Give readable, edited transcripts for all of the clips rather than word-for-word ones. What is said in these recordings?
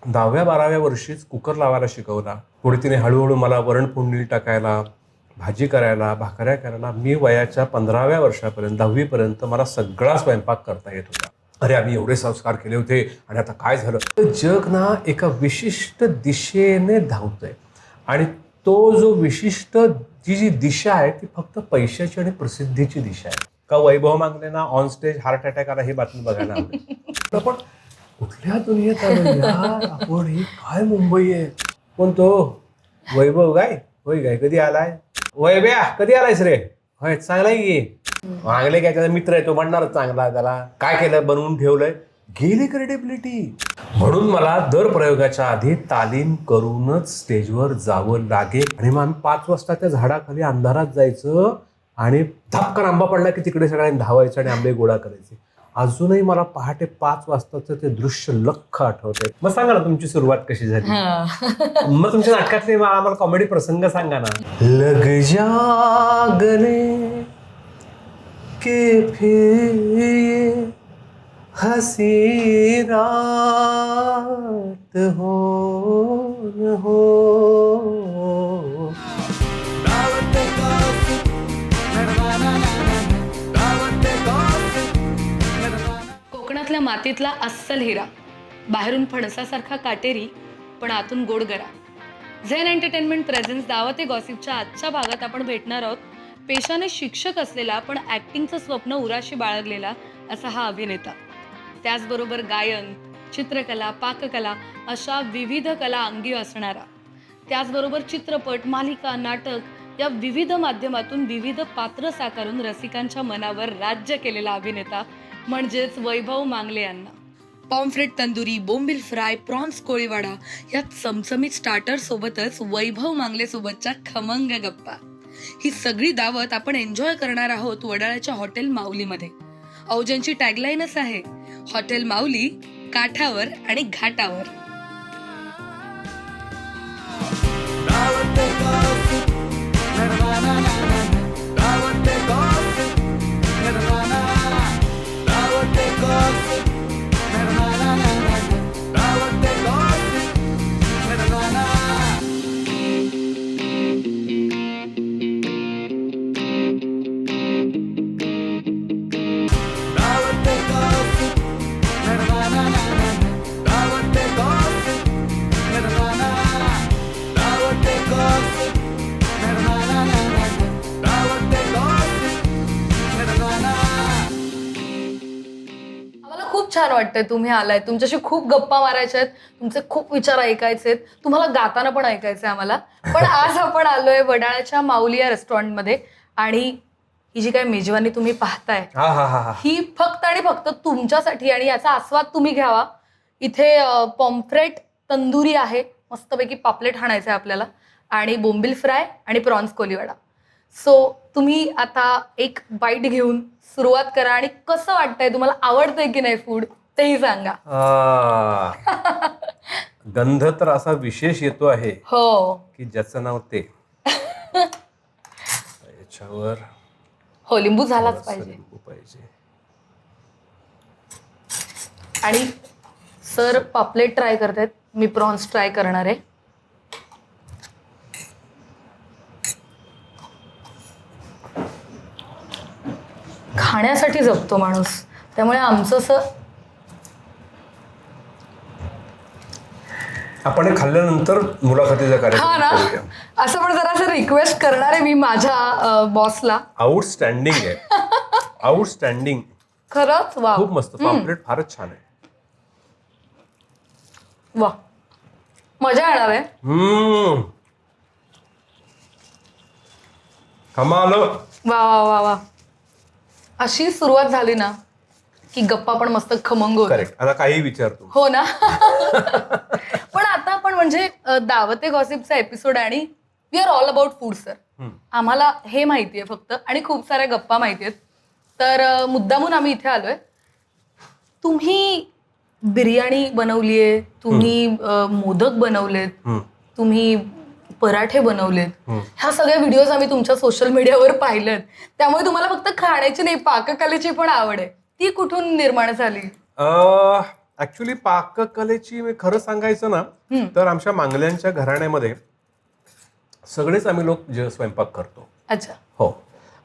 10व्या-12व्या वर्षीच कुकर लावायला शिकवला. पुढे तिने हळूहळू मला वरण फोडणी टाकायला, भाजी करायला, भाकऱ्या करायला. मी वयाच्या 15व्या वर्षापर्यंत 10वीपर्यंत मला सगळा स्वयंपाक करता येत होता. अरे आम्ही एवढे संस्कार केले होते आणि आता काय झालं? तर जग ना एका विशिष्ट दिशेने धावतंय आणि तो जो विशिष्ट जी दिशा आहे ती फक्त पैशाची आणि प्रसिद्धीची दिशा आहे. का वैभव मांगलेंना ऑन स्टेज हार्ट अटॅक आला ही बातमी बघायला आवडेल. तर पण कुठल्या दुनियेत आलो यार आपण? ही काय मुंबई आहे? कोणतो वैभव काय? होय काय? कधी आलाय? वैभ्या कधी आलायस रे? होय चांगला आहे की. मागले काय त्याचा मित्र आहे तो म्हणणारच चांगला. त्याला काय केलं? बनवून ठेवलंय. गेली क्रेडिबिलिटी. म्हणून मला दर प्रयोगाच्या आधी तालीम करूनच स्टेजवर जावं लागेल. आणि मग आम्ही 5 वाजता त्या झाडाखाली अंधारात जायचं आणि धपकन आंबा पडला की तिकडे सगळ्यांनी धावायचं आणि आंबे गोळा करायचे. अजूनही मला पहाटे 5 वाजताचं ते दृश्य लख्ख आठवतंय. मग सांगा ना तुमची सुरुवात कशी झाली? मग तुमच्या नाटकातले आम्हाला कॉमेडी प्रसंग सांगा ना. लग जा गले के फिर ये हसी रात हो न हो. कोकणातल्या मातीतला अस्सल हिरा, बाहेरून फणसासारखा काटेरी पण आतून गोड गरा. झेन एंटरटेनमेंट प्रेझेंस दावते गॉसिपच्या आजच्या भागात आपण भेटणार आहोत पेशाने शिक्षक असलेला पण ऍक्टिंगचं स्वप्न उराशी बाळगलेला असा हा अभिनेता. त्याचबरोबर गायन, चित्रकला, पाककला अशा विविध कला अंगी असणारा, त्याचबरोबर चित्रपट, मालिका, नाटक या विविध माध्यमातून विविध पात्र साकारून रसिकांच्या मनावर राज्य केलेला अभिनेता म्हणजेच वैभव मांगले यांना. पॉम्फ्रेट तंदुरी, बोंबील फ्राय, प्रॉन्स कोळीवाडा या चमचमीत स्टार्टर सोबतच वैभव मांगले सोबतच्या खमंग गप्पा, ही सगळी दावत आपण एन्जॉय करणार आहोत वडाळ्याच्या हॉटेल माऊलीमध्ये. अहो ज्यांची टॅगलाईनच आहे हॉटेल माऊली, काठावर आणि घाटावर. खूप छान वाटतंय तुम्ही आलाय, तुमच्याशी खूप गप्पा मारायच्या आहेत, तुमचे खूप विचार ऐकायचे आहेत, तुम्हाला गाताना पण ऐकायचंय आम्हाला. पण आज आपण आलोय वडाळ्याच्या माऊली या रेस्टॉरंटमध्ये आणि ही जी काही मेजवानी तुम्ही पाहताय ही फक्त आणि फक्त तुमच्यासाठी आणि याचा आस्वाद तुम्ही घ्यावा. इथे पॉम्फ्रेट तंदुरी आहे, मस्तपैकी पापलेट हाणायचं आहे आपल्याला, आणि बोंबील फ्राय आणि प्रॉन्स कोलीवाडा. सो तुम्ही आता एक बाईट घेऊन सुरुवात करा आणि कसं वाटतंय, तुम्हाला आवडतंय की नाही फूड तेही सांगा. गंध तर असा विशेष येतो आहे हो की ज्याचं नाव ते. याच्यावर हो लिंबू झालाच पाहिजे. आणि सर पापलेट ट्राय करतायत, मी प्रॉन्स ट्राय करणार आहे. खाण्यासाठी जगतो माणूस, त्यामुळे आमचं असं आपण खाल्ल्यानंतर मुलाखतीचा हा कार्यक्रम ना करूया. असं पण जरा असं रिक्वेस्ट करणार आहे मी माझ्या बॉसला. आउटस्टँडिंग आहे. आउटस्टँडिंग खरंच वा, खूप मस्त. पॉम्फ्रेट फारच छान आहे. वा मजा येणार आहे. कमाल. वा वा वा वा. अशी सुरुवात झाली ना की गप्पा पण मस्त खमंग होत. करेक्ट. आता काही विचारतो. हो ना. पण आता आपण म्हणजे दावते गॉसिपचा एपिसोड आणि we are all about food sir. आम्हाला हे माहितीये फक्त आणि खूप साऱ्या गप्पा माहिती आहेत. तर मुद्दामून आम्ही इथे आलोय. तुम्ही बिर्याणी बनवलीये, तुम्ही मोदक बनवलेत, तुम्ही पराठे बनवलेत, ह्या सगळ्या व्हिडिओज आम्ही तुमच्या सोशल मीडियावर पाहिलेत. त्यामुळे तुम्हाला फक्त खाण्याची नाही पाककलेची पण आवड आहे. ती कुठून निर्माण झाली? ऍक्च्युली पाककलेची मी खरं सांगायचं ना तर आमच्या मांगल्यांच्या घराण्यामध्ये सगळेच आम्ही लोक स्वयंपाक करतो. अच्छा. हो,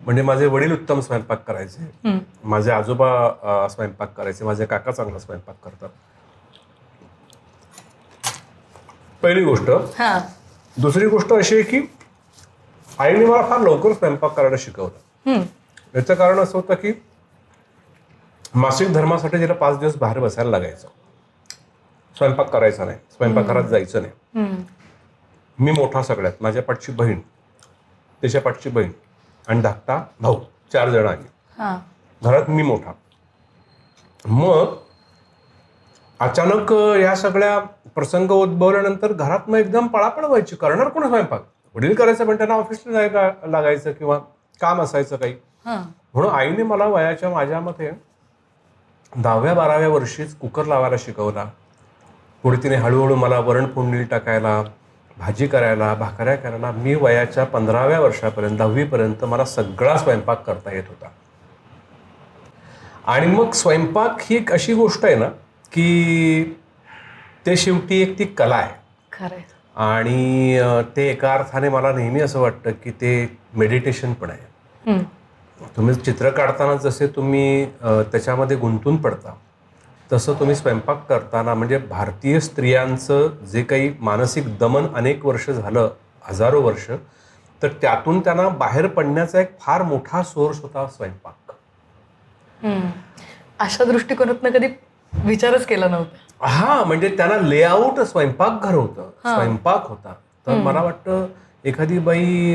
म्हणजे माझे वडील उत्तम स्वयंपाक करायचे, माझे आजोबा स्वयंपाक करायचे, माझे काका चांगला स्वयंपाक करतात. पहिली गोष्ट. हा. दुसरी गोष्ट अशी आहे की आईने मला फार लवकर स्वयंपाक करायला शिकवलं. याचं कारण असं होतं की मासिक धर्मासाठी तिला 5 दिवस बाहेर बसायला लागायचं, स्वयंपाक करायचा नाही, स्वयंपाकघरात जायचं नाही. मी मोठा सगळ्यात, माझ्या पाठची बहीण, त्याच्या पाठची बहीण आणि धाकटा भाऊ, 4 जण आली घरात, मी मोठा. मग अचानक या सगळ्या प्रसंग उद्भवल्यानंतर घरात मग एकदम पळापळ व्हायची, करणार कोण स्वयंपाक? वडील करायचं पण त्यांना ऑफिसला जायला लागायचं किंवा काम असायचं काही. म्हणून आईने मला वयाच्या माझ्या मते 10व्या-12व्या वर्षीच कुकर लावायला शिकवला. पुढे तिने हळूहळू मला वरण फोडणी टाकायला, भाजी करायला, भाकऱ्या करायला. मी वयाच्या 15व्या वर्षापर्यंत 10वीपर्यंत मला सगळा स्वयंपाक करता येत होता. आणि मग स्वयंपाक ही एक अशी गोष्ट आहे ना की ते शेवटी एक ती कला आहे. खरंय. आणि ते एका अर्थाने मला नेहमी असं वाटतं की ते मेडिटेशन पण आहे. तुम्ही चित्र काढताना जसे तुम्ही त्याच्यामध्ये गुंतून पडता, तसं तुम्ही स्वयंपाक करताना, म्हणजे भारतीय स्त्रियांचं जे काही मानसिक दमन अनेक वर्ष झालं, हजारो वर्ष, तर त्यातून त्यांना बाहेर पडण्याचा एक फार मोठा सोर्स होता स्वयंपाक. अशा दृष्टिकोनातून कधी विचारच केला नव्हता. हा, म्हणजे त्यांना लेआउट स्वयंपाकघर होतं, स्वयंपाक होता. तर मला वाटतं एखादी बाई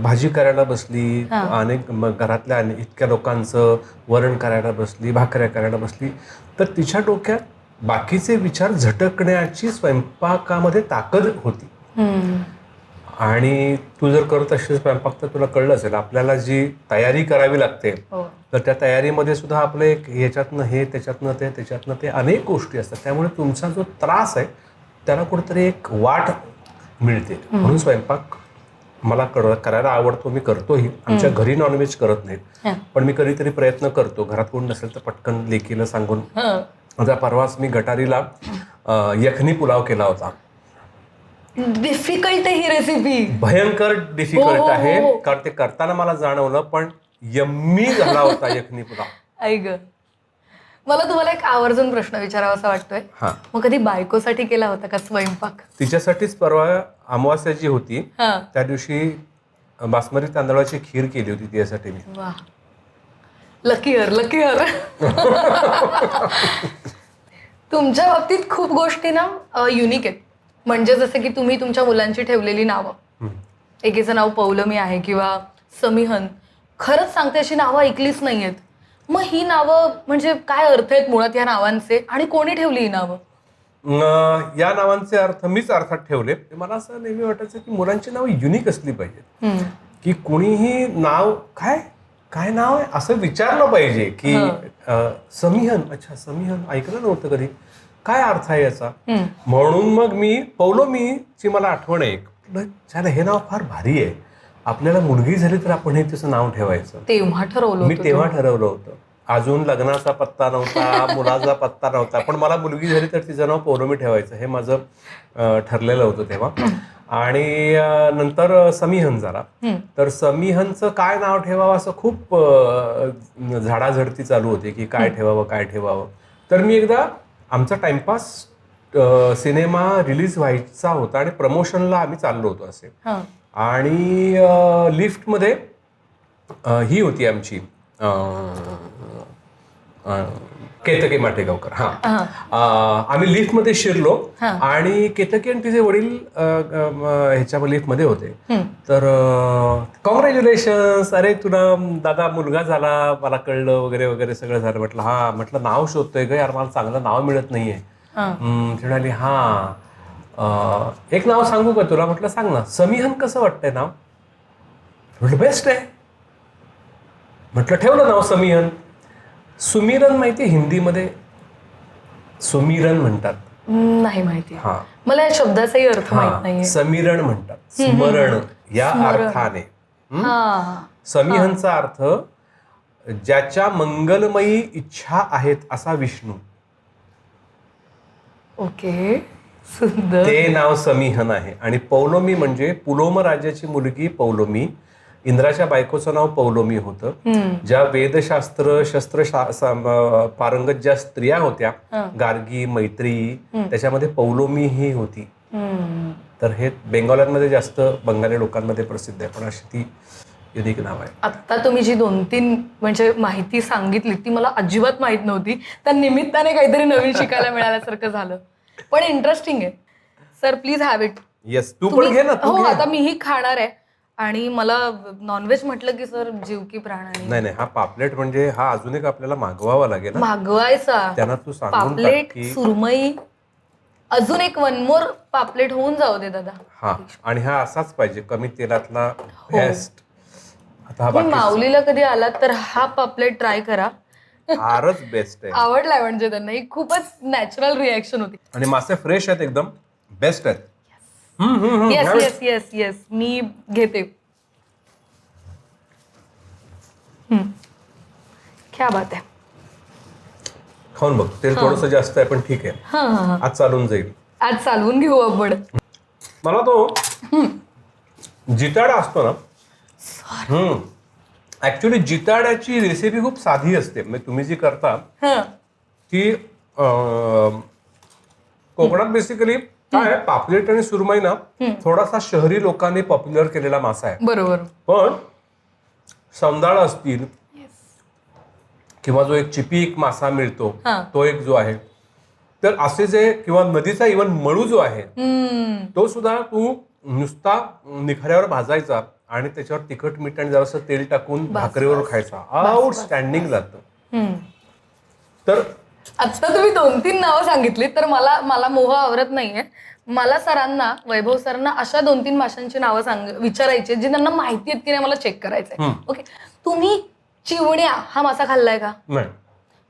भाजी करायला बसली, अनेक घरातल्या इतक्या लोकांचं वरण करायला बसली, भाकऱ्या करायला बसली, तर तिच्या डोक्यात बाकीचे विचार झटकण्याची स्वयंपाकामध्ये ताकद होती. आणि तू जर करत असशील स्वयंपाक तर तुला कळलं असेल आपल्याला जी तयारी करावी लागते, तर त्या तयारीमध्ये सुद्धा आपलं एक ह्याच्यातनं हे, त्याच्यातनं ते, त्याच्यातनं ते, अनेक गोष्टी असतात. त्यामुळे तुमचा जो त्रास आहे त्याला कुठेतरी एक वाट मिळते. म्हणून स्वयंपाक मला करायला आवडतो, मी करतोही. आमच्या घरी नॉनव्हेज करत नाहीत, पण मी कधीतरी प्रयत्न करतो. घरात कोण नसेल तर पटकन लेकीला सांगून. आता परवाच मी गटारीला यखनी पुलाव केला होता. डिफिकल्ट आहे ही रेसिपी, भयंकर डिफिकल्ट आहे, कारण ते करताना मला जाणवलं, पण यम्मी झाला होता यखनी पुलाव. ऐक, मला तुम्हाला एक आवर्जून प्रश्न विचारावासा वाटतोय. मग कधी बायकोसाठी केला होता का स्वयंपाक? तिच्यासाठीच परवा अमावास्या जी होती त्या दिवशी बासमती तांदळाची खीर केली होती तिच्यासाठी मी. वा, लकी हर, लकी हर. तुमच्या बाबतीत खूप गोष्टी ना युनिक आहेत. म्हणजे जसं की तुम्ही तुमच्या मुलांची ठेवलेली नावं, एकीचं नाव पौलमी आहे किंवा समीहन. खरंच सांगते, अशी नावं ऐकलीच नाही आहेत. मग ही नावं म्हणजे काय अर्थ आहेत मुळात या नावांचे, आणि कोणी ठेवली ही नावं? या नावांचे अर्थ मीच अर्थात ठेवले. मला असं नेहमी वाटायचं की मुलांची नावं युनिक असली पाहिजेत, की कुणीही नाव काय नाव आहे असं विचारलं पाहिजे की समीहन, अच्छा समीहन ऐकलं नव्हतं कधी, काय अर्थ आहे याचा. म्हणून मग मी पौलोमीची मला आठवण आहे, हे नाव फार भारी आहे, आपल्याला मुलगी झाली तर आपण हे तिचं नाव ठेवायचं. तेव्हा ठरवलं, मी तेव्हा ठरवलं होतं. अजून लग्नाचा पत्ता नव्हता, मुलाचा पत्ता नव्हता, पण मला मुलगी झाली तर तिचं नाव पौलोमी ठेवायचं हे माझं ठरलेलं होतं तेव्हा. आणि नंतर समीहन झाला. तर समीहनचं काय नाव ठेवावं असं खूप झाडाझडती चालू होती की काय ठेवावं. तर मी एकदा, आमचा टाइमपास सिनेमा रिलीज व्हायचा होता आणि प्रमोशनला आम्ही चाललो होतो असे, आणि लिफ्टमध्ये ही होती आमची केतकी माटेगावकर. आम्ही लिफ्टमध्ये शिरलो आणि केतकी आणि तिचे वडील ह्याच्या लिफ्टमध्ये होते. तर कॉंग्रॅच्युलेशन्स, अरे तुला दादा मुलगा झाला, मला कळलं वगैरे वगैरे सगळं झालं. म्हटलं नाव शोधतोय ग यार, मला चांगलं नाव मिळत नाहीये. म्हणाली एक नाव सांगू का तुला? म्हटलं सांग ना. समीहन कसं वाटतंय नाव? म्हटलं बेस्ट आहे. म्हटलं ठेवलं नाव समीहन. सुमिरन माहिती हिंदीमध्ये सुमिरन म्हणतात? नाही माहिती. मला या शब्दाचाही अर्थ माहित नाहीये. समीरण म्हणतात, स्मरण या अर्थाने. समीहनचा अर्थ ज्याच्या मंगलमयी इच्छा आहेत असा विष्णू. ओके, सुंदर. ते नाव समीहन आहे. आणि पौलोमी म्हणजे पुलोम राजाची मुलगी पौलोमी. इंद्राच्या बायकोचं नाव पौलोमी होतं. ज्या वेदशास्त्र पारंगत ज्या स्त्रिया होत्या, गार्गी, मैत्री, त्याच्यामध्ये पौलोमी ही होती. तर हे बेंगॉलमध्ये जास्त बंगाली लोकांमध्ये प्रसिद्ध आहे, पण अशी ती युनिक नाव आहे. आत्ता तुम्ही जी 2-3 म्हणजे माहिती सांगितली ती मला अजिबात माहित नव्हती. त्या निमित्ताने काहीतरी नवीन शिकायला मिळाल्यासारखं झालं, पण इंटरेस्टिंग आहे. Sir please have it. Yes, तू पण घे ना. हो, आता मीही खाणार आहे. आणि मला नॉनव्हेज म्हटलं की सर जीव की प्राण. नाही, हा पापलेट म्हणजे हा अजून एक आपल्याला मागवावा लागेल. मागवायचा त्यांना तू सांगून टाक पापलेट, की सुरमई, अजून एक 1 मोर पापलेट होऊन जाऊ दे दादा. हा, आणि हा असाच पाहिजे, कमी तेलातला बेस्ट. आता हा तुम्ही बाकी माऊलीला कधी आलात तर हा पापलेट ट्राय करा. फारच बेस्ट आहे. आवडलाय म्हणजे त्यांना. ही खूपच नॅचरल रिॲक्शन होती. आणि मासे फ्रेश आहेत, एकदम बेस्ट आहेत. येस येस येस येस, मी घेते. क्या बात आहे. खाऊन बघ. तेल थोडंसं जास्त आहे पण ठीक आहे, आज चालून जाईल. आज चालवून घेऊ आपण. मला तो जिताडा असतो ना, ऍक्च्युली जिताड्याची रेसिपी खूप साधी असते. म्हणजे तुम्ही जी करता ती कोकणात बेसिकली काय आहे, पापलेट आणि सुरमई ना थोडासा शहरी लोकांनी पॉप्युलर केलेला मासा आहे. बरोबर. पण सौंदाळ असतील किंवा जो एक चिपी एक मासा मिळतो तो एक जो आहे, तर असे जे किंवा नदीचा इव्हन मळू जो आहे तो सुद्धा तू नुसता निखाऱ्यावर भाजायचा आणि त्याच्यावर तिखट मीठ आणि जरासं तेल टाकून भाकरीवर खायचा. आउटस्टँडिंग लागतं. तर आता तुम्ही 2-3 नावं सांगितली तर मला मोह आवरत नाहीये. मला सरांना, वैभव सरांना अशा 2-3 माशांची नावं विचारायची जी त्यांना माहिती आहेत की नाही मला चेक करायचंय. ओके, तुम्ही चिवण्या हा मासा खाल्लाय का? नाही.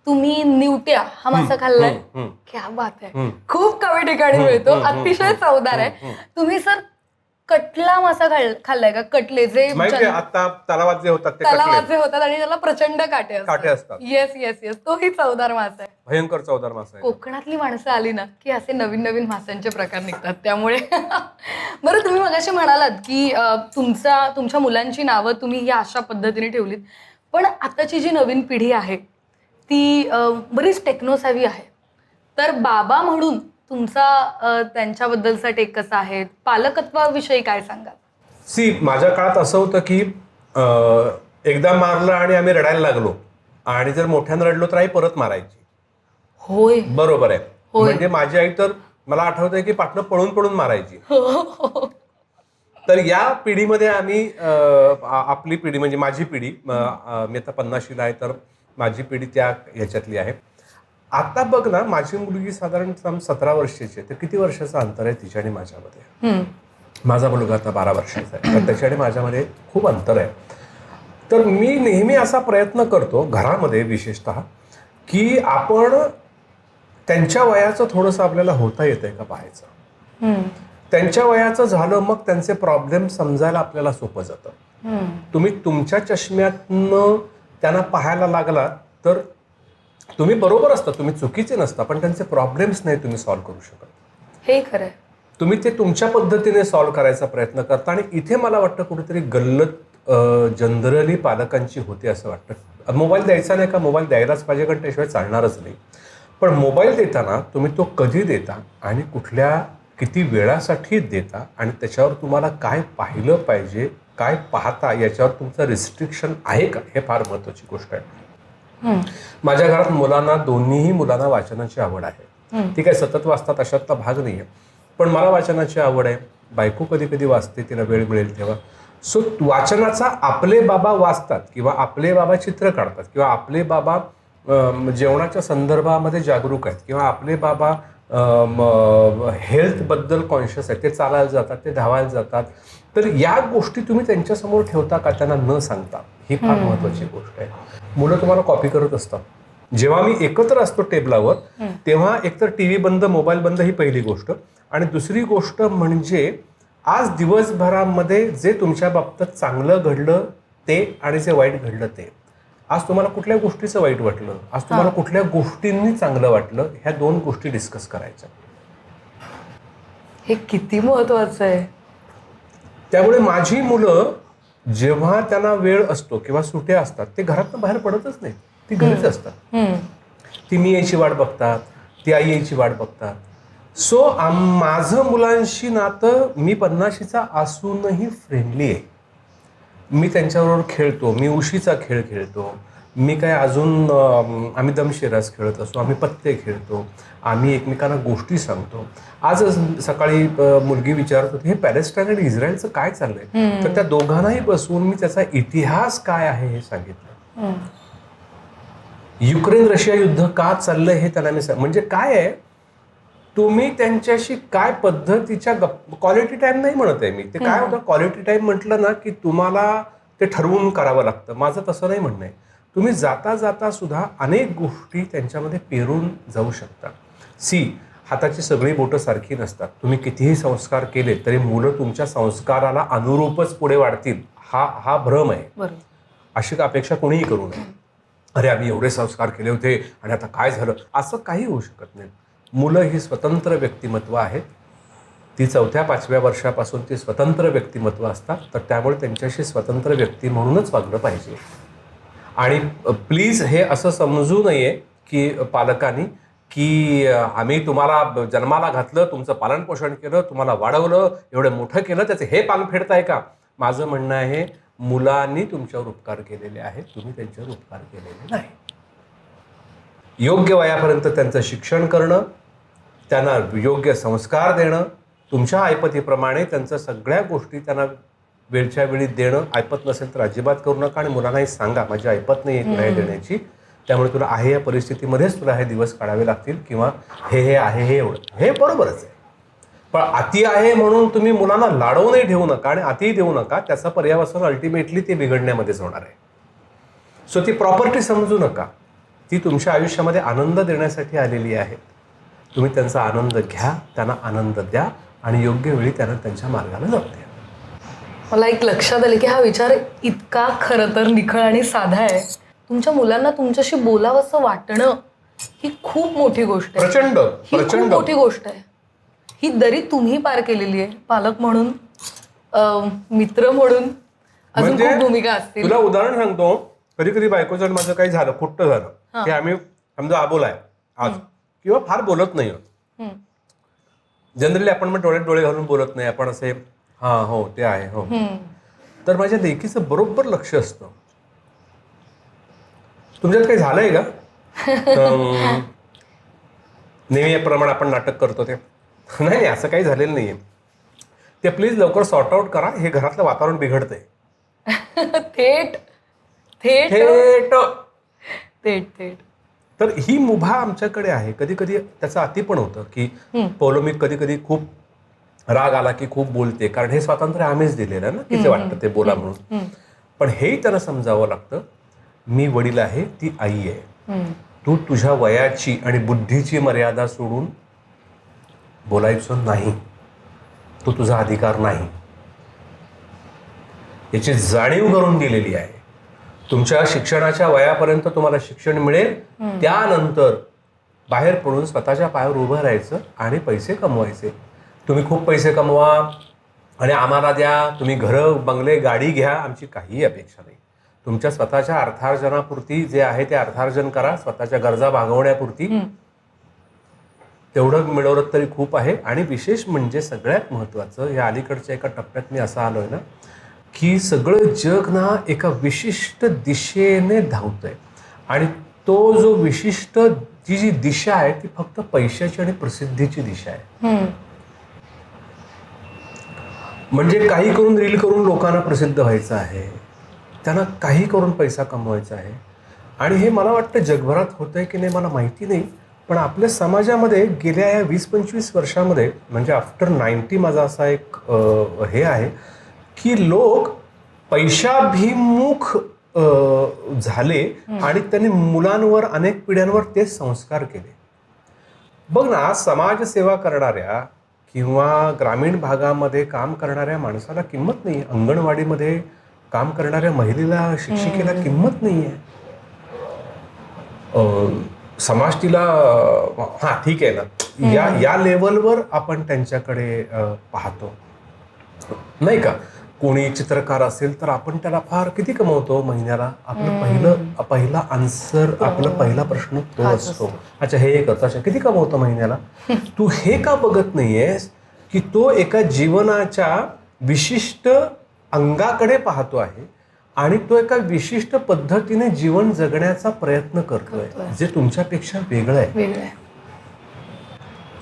तुम्ही निवट्या हा मासा खाल्लाय? क्या बात आहे. खूप कमी ठिकाणी मिळतो, अतिशय चवदार आहे. तुम्ही सर कटला मासा खाल्लाय का? कटले जे आता तलावात जे होतात ते तलावाचे होतात आणि त्याला प्रचंड काटे असतात. येस येस येस, तोही चवदार मासा आहे. भयंकर चवदार मासा आहे. कोकणातली माणसं आली ना की असे नवीन नवीन माशांचे प्रकार निघतात. त्यामुळे बरं, तुम्ही मगाशी म्हणालात की तुमच्या मुलांची नावं तुम्ही या अशा पद्धतीने ठेवलीत, पण आताची जी नवीन पिढी आहे ती बरीच टेक्नोसॅव्ही आहे. तर बाबा म्हणून तुमचा त्यांच्याबद्दलचा टेक कसा आहे? पालकत्वाविषयी काय सांगाल? माझ्या काळात असं होतं की एकदा मारलं आणि आम्ही रडायला लागलो आणि जर मोठ्यानं रडलो तर आई परत मारायची. होय, बरोबर आहे. म्हणजे माझी आई तर मला आठवतंय की पाटणं पळून पळून मारायची. तर या पिढीमध्ये आम्ही आपली पिढी म्हणजे माझी पिढी, मी आता 50शीला आहे तर माझी पिढी त्या ह्याच्यातली आहे. आता बघ ना, माझी मुलगी साधारण 17 वर्षाची आहे, तर किती वर्षाचं अंतर आहे तिच्या आणि माझ्यामध्ये. माझा मुलगा आता 12 वर्षाचा आहे, तर त्याच्या आणि माझ्यामध्ये खूप अंतर आहे. तर मी नेहमी असा प्रयत्न करतो घरामध्ये विशेषतः की आपण त्यांच्या वयाचं थोडंसं आपल्याला होता येतंय का पाहायचं. त्यांच्या वयाचं झालं मग त्यांचे प्रॉब्लेम समजायला आपल्याला सोपं जातं. तुम्ही तुमच्या चष्म्यातनं त्यांना पाहायला लागला तर तुम्ही बरोबर असता, तुम्ही चुकीचे नसता, पण त्यांचे प्रॉब्लेम्स नाही तुम्ही सॉल्व्ह करू शकत. हे खरंय. तुम्ही ते तुमच्या पद्धतीने सॉल्व्ह करायचा प्रयत्न करता. आणि इथे मला वाटतं कुठेतरी गल्लत जनरली पालकांची होते असं वाटतं. मोबाईल द्यायचा नाही का? मोबाईल द्यायलाच पाहिजे, कारण त्याशिवाय चालणारच नाही. पण मोबाईल देताना तुम्ही तो कधी देता आणि किती वेळासाठी देता आणि त्याच्यावर तुम्हाला काय पाहिलं पाहिजे, काय पाहता, याच्यावर तुमचं रिस्ट्रिक्शन आहे का, हे फार महत्त्वाची गोष्ट आहे. माझ्या घरात दोन्हीही मुलांना वाचनाची आवड आहे. ठीक आहे, सतत वाचतात अशातला भाग नाही आहे, पण मला वाचनाची आवड आहे. बायको कधी कधी वाचते, तिला वेळ मिळेल तेव्हा. सो वाचनाचा आपले बाबा वाचतात किंवा आपले बाबा चित्र काढतात किंवा आपले बाबा जेवणाच्या संदर्भामध्ये जागरूक आहेत किंवा आपले बाबा हेल्थबद्दल कॉन्शियस आहेत, ते चालायला जातात, ते धावायला जातात. तर या गोष्टी तुम्ही त्यांच्यासमोर ठेवता का त्यांना न सांगता, ही फार महत्त्वाची गोष्ट आहे. मुलं तुम्हाला कॉपी करत असतात. जेव्हा मी एकत्र असतो टेबलावर तेव्हा एकतर टीव्ही बंद, मोबाईल बंद, ही पहिली गोष्ट. आणि दुसरी गोष्ट म्हणजे आज दिवसभरामध्ये जे तुमच्या बाबतीत चांगलं घडलं ते आणि जे वाईट घडलं ते. आज तुम्हाला कुठल्या गोष्टीचं वाईट वाटलं, आज तुम्हाला कुठल्या गोष्टींनी चांगलं वाटलं, ह्या 2 गोष्टी डिस्कस करायच्या. हे किती महत्वाचं आहे. त्यामुळे माझी मुलं जेव्हा त्यांना वेळ असतो किंवा सुट्या असतात ते घरातनं बाहेर पडतच नाही, ती घरीच असतात. ती मी यायची वाट बघतात, ती आई यायची वाट बघतात. सो माझं मुलांशी नातं मी 50शीचा असूनही फ्रेंडली आहे. मी त्यांच्याबरोबर खेळतो, मी उशीचा खेळ खेळतो, मी काय अजून आम्ही दमशेरास खेळत असतो, आम्ही पत्ते खेळतो, आम्ही एकमेकांना गोष्टी सांगतो. आज सकाळी मुलगी विचारत होती हे पॅलेस्टाईन आणि इस्रायलचं काय चाललंय, तर त्या दोघांनाही बसवून मी त्याचा इतिहास काय आहे हे सांगितलं. युक्रेन रशिया युद्ध का चाललंय हे त्यांना मी म्हणजे काय आहे, तुम्ही त्यांच्याशी काय पद्धतीच्या क्वालिटी टाइम नाही म्हणत आहे मी. ते काय होतं, क्वालिटी टाइम म्हटलं ना की तुम्हाला ते ठरवून करावं लागतं. माझं तसं नाही म्हणणं आहे. तुम्ही जाता जाता सुद्धा अनेक गोष्टी त्यांच्यामध्ये पेरून जाऊ शकता. हाताची सगळी बोटं सारखी नसतात. तुम्ही कितीही संस्कार केले तरी मुलं तुमच्या संस्काराला अनुरूपच पुढे वाढतील हा भ्रम आहे. अशी अपेक्षा कोणीही करू नये. अरे आम्ही एवढे संस्कार केले होते आणि आता काय झालं, असं काही होऊ शकत नाही. मुलं ही स्वतंत्र व्यक्तिमत्व आहेत. ती 4-5व्या वर्षापासून ती स्वतंत्र व्यक्तिमत्व असतात. तर त्यामुळे त्यांच्याशी स्वतंत्र व्यक्ती म्हणूनच वागलं पाहिजे. आणि प्लीज हे असं समजू नये की पालकांनी की आम्ही तुम्हाला जन्माला घातलं, तुमचं पालनपोषण केलं, तुम्हाला वाढवलं, एवढं मोठं केलं, त्याचे हे पान फेडताय का. माझं म्हणणं आहे मुलांनी तुमच्यावर उपकार केलेले आहेत, तुम्ही त्यांच्यावर उपकार केलेले नाही. योग्य वयापर्यंत त्यांचं शिक्षण करणं, त्यांना योग्य संस्कार देणं, तुमच्या ऐपतीप्रमाणे त्यांचं सगळ्या गोष्टी त्यांना वेळच्या वेळी देणं. ऐपत नसेल तर अजिबात करू नका. आणि मुलांनाही सांगा माझी ऐपत नाही आहे तुला हे देण्याची, त्यामुळे तुला आहे या परिस्थितीमध्येच तुला हे दिवस काढावे लागतील, किंवा हे आहे हे एवढं, हे बरोबरच आहे. पण अति आहे म्हणून तुम्ही मुलांना लाडवूनही ठेवू नका आणि अतिही देऊ नका. त्याचा पर्यावसन अल्टिमेटली ते बिघडण्यामध्येच होणार आहे. सो ती प्रॉपर्टी समजू नका. ती तुमच्या आयुष्यामध्ये आनंद देण्यासाठी आलेली आहे. तुम्ही त्यांचा आनंद घ्या, त्यांना आनंद द्या आणि योग्य वेळी त्यांना त्यांच्या मार्गाला जाऊ द्या. मला एक लक्षात आलं की हा विचार इतका खरं तर निखळ आणि साधा आहे. तुमच्या मुलांना तुमच्याशी बोलावंसं वाटणं ही खूप मोठी गोष्ट आहे. प्रचंड ही खूप मोठी गोष्ट आहे. ही दरी तुम्ही पार केलेली आहे. पालक म्हणून, मित्र म्हणून अजून खूप भूमिका असतील. तुला उदाहरण सांगतो. कधी कधी बायकोचं माझं काही झालं, खुट्ट झालं की आम्ही समजा आबोला आहे आज किंवा फार बोलत नाही आहोत. जनरली आपण मग डोळ्यात डोळे घालून बोलत नाही. आपण असे हा हो ते आहे हो. तर माझ्या लेकीचं बरोबर लक्ष असतं. तुमच्यात काही झालंय का, नेहमीप्रमाणे आपण नाटक करतो ते नाही, असं काही झालेलं नाहीये. ते प्लीज लवकर सॉर्ट आउट करा, हे घरातलं वातावरण बिघडतंय. थेट थेट थेट थेट थेट तर ही मुभा आमच्याकडे आहे. कधी कधी त्याचं अति पण होतं की पौलोमी कधी कधी खूप राग आला की खूप बोलते, कारण हे स्वातंत्र्य आम्हीच दिलेलं आहे ना की जे वाटतं ते बोला म्हणून. पण हेही त्यांना समजावं लागतं, मी वडील आहे, ती आई आहे. तू तुझ्या वयाची आणि बुद्धीची मर्यादा सोडून बोलायचं नाही. तो तुझा अधिकार नाही, याची जाणीव करून दिलेली आहे. तुमच्या शिक्षणाच्या वयापर्यंत तुम्हाला शिक्षण मिळेल, त्यानंतर बाहेर पडून स्वतःच्या पायावर उभं राहायचं आणि पैसे कमवायचे. तुम्ही खूप पैसे कमवा आणि आम्हाला द्या, तुम्ही घरं बंगले गाडी घ्या, आमची काहीही अपेक्षा नाही. तुमच्या स्वतःच्या अर्थार्जनापुरती जे आहे ते अर्थार्जन करा, स्वतःच्या गरजा भागवण्यापुरती तेवढं मिळवलं तरी खूप आहे. आणि विशेष म्हणजे सगळ्यात महत्त्वाचं, या अलीकडच्या एका टप्प्यात मी असा आलोय ना की सगळं जग ना एका विशिष्ट दिशेने धावतंय आणि तो जो विशिष्ट जी दिशा आहे ती फक्त पैशाची आणि प्रसिद्धीची दिशा आहे. म्हणजे काही करून रील करून लोकांना प्रसिद्ध व्हायचं आहे, त्यांना काही करून पैसा कमवायचा आहे. आणि हे मला वाटतं जगभरात होतंय की नाही मला माहिती नाही, पण आपल्या समाजामध्ये गेल्या या 20-25 वर्षामध्ये म्हणजे आफ्टर 90 माझा असा एक हे आहे की लोक पैशाभिमुख झाले आणि त्यांनी मुलांवर अनेक पिढ्यांवर ते संस्कार केले. बघ ना, समाजसेवा करणाऱ्या किंवा ग्रामीण भागामध्ये काम करणाऱ्या माणसाला किंमत नाही. अंगणवाडीमध्ये काम करणाऱ्या महिलेला, शिक्षिकेला किंमत नाही आहे. समाज तिला हा ठीक आहे ना, या लेवलवर आपण त्यांच्याकडे पाहतो नाही का. कोणी चित्रकार असेल तर आपण त्याला फार किती कमवतो महिन्याला, आपलं पहिला आन्सर, आपला पहिला प्रश्न तो असतो, अच्छा हे करतो, अच्छा किती कमवतो महिन्याला. तू हे का बघत नाहीयेस की तो एका जीवनाच्या विशिष्ट अंगाकडे पाहतो आहे आणि तो एका विशिष्ट पद्धतीने जीवन जगण्याचा प्रयत्न करतोय जे तुमच्यापेक्षा वेगळं आहे.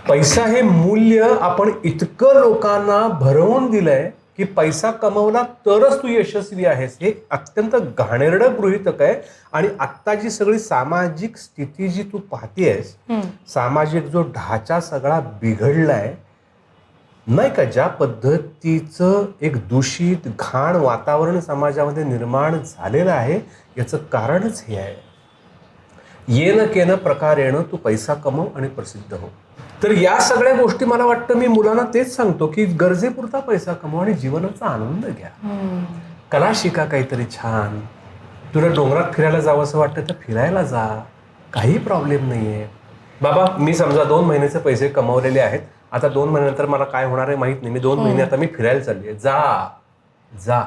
पैसा हे मूल्य आपण इतकं लोकांना भरवून दिलंय की पैसा कमवला तरच तू यशस्वी आहेस, हे अत्यंत घाणेरडं गृहीतक आहे. आणि आत्ताची सगळी सामाजिक स्थिती जी तू पाहतेयस, सामाजिक जो ढाचा सगळा बिघडलाय नाही का, ज्या पद्धतीचं एक दूषित घाण वातावरण समाजामध्ये निर्माण झालेलं आहे, याचं कारणच हे आहे. येणं केनं प्रकारेण तू पैसा कमव आणि प्रसिद्ध हो. तर या सगळ्या गोष्टी मला वाटतं मी मुलांना तेच सांगतो की गरजेपुरता पैसा कमवा आणि जीवनाचा आनंद घ्या. कला शिका काहीतरी छान. तुला डोंगरात फिरायला जावं असं वाटतं तर फिरायला जा, काही प्रॉब्लेम नाहीये. बाबा मी समजा 2 महिन्याचे पैसे कमवलेले आहेत, आता 2 महिन्यानंतर मला काय होणार आहे माहित नाही, मी 2 महिने आता मी फिरायला चालली आहे, जा.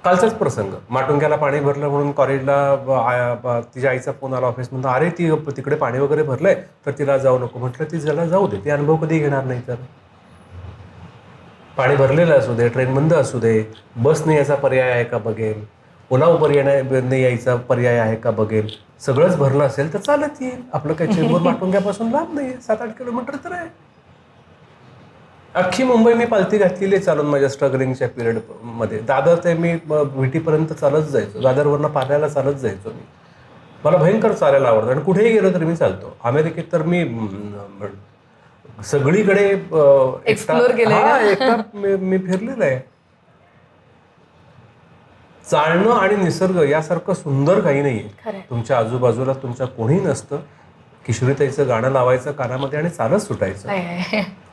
कालचाच प्रसंग, माटुंग्याला पाणी भरलं म्हणून कॉलेजला तिच्या आईचा फोन आला ऑफिसमधून, अरे ती तिकडे पाणी वगैरे भरलंय तर तिला जाऊ नको. म्हटलं ती जरा जाऊ दे, ती अनुभव कधी घेणार नाही. तर पाणी भरलेलं असू दे, ट्रेन बंद असू दे, बसने याचा पर्याय आहे का बघेल, ओला उबर येणे यायचा पर्याय आहे का बघेल. सगळंच भरलं असेल तर चालत येईल. आपलं काही चेंबूर माटुंग्यापासून लांब नाही, 7-8 किलोमीटर तर आहे. अख्खी मुंबई मी पालथी घातलेली आहे चालून माझ्या स्ट्रगलिंगच्या पिरियडमध्ये. दादर ते मी विटीपर्यंत चालत जायचो, दादरवरनं पार्ल्याला चालत जायचो मी. मला भयंकर चालायला आवडतं आणि कुठेही गेलो तरी मी चालतो. अमेरिकेत तर मी सगळीकडे एकटा मी फिरलेलं आहे. चालणं आणि निसर्ग यासारखं सुंदर काही नाहीये. तुमच्या आजूबाजूला तुमच्या कोणी नसतं, किशोरीताईचं गाणं लावायचं कानामध्ये आणि चालत सुटायचं.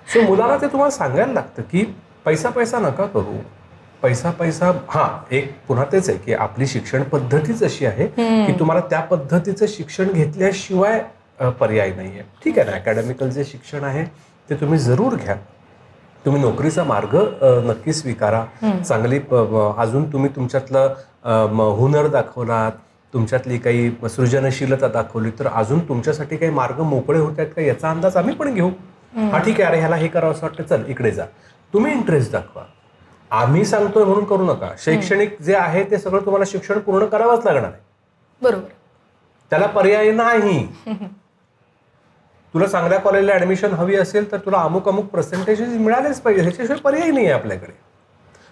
सो मुलाला ते तुम्हाला सांगायला लागतं की पैसा नका करू. पैसा हा एक पुन्हा तेच आहे की आपली शिक्षण पद्धतीच अशी आहे की तुम्हाला त्या पद्धतीचं शिक्षण घेतल्याशिवाय पर्याय नाहीये. ठीक आहे ना, अकॅडमिकल जे शिक्षण आहे ते तुम्ही जरूर घ्या. तुम्ही नोकरीचा मार्ग नक्की स्वीकारा. चांगली अजून तुम्ही तुमच्यातलं हुनर दाखवलात, तुमच्यातली काही सृजनशीलता दाखवली तर अजून तुमच्यासाठी काही मार्ग मोकळे होत आहेत का याचा अंदाज आम्ही पण घेऊ. हा ठीक आहे, अरे ह्याला हे करावं असं वाटतं, चल इकडे जा. तुम्ही इंटरेस्ट दाखवा. आम्ही सांगतोय म्हणून करू नका. शैक्षणिक जे आहे ते सगळं तुम्हाला शिक्षण पूर्ण करावंच लागणार आहे. बरोबर, त्याला पर्याय नाही. तुला चांगल्या कॉलेजला ऍडमिशन हवी असेल तर तुला अमुक पर्सेंटेज मिळालेच पाहिजे, ह्याच्याशिवाय पर्याय नाही आहे आपल्याकडे.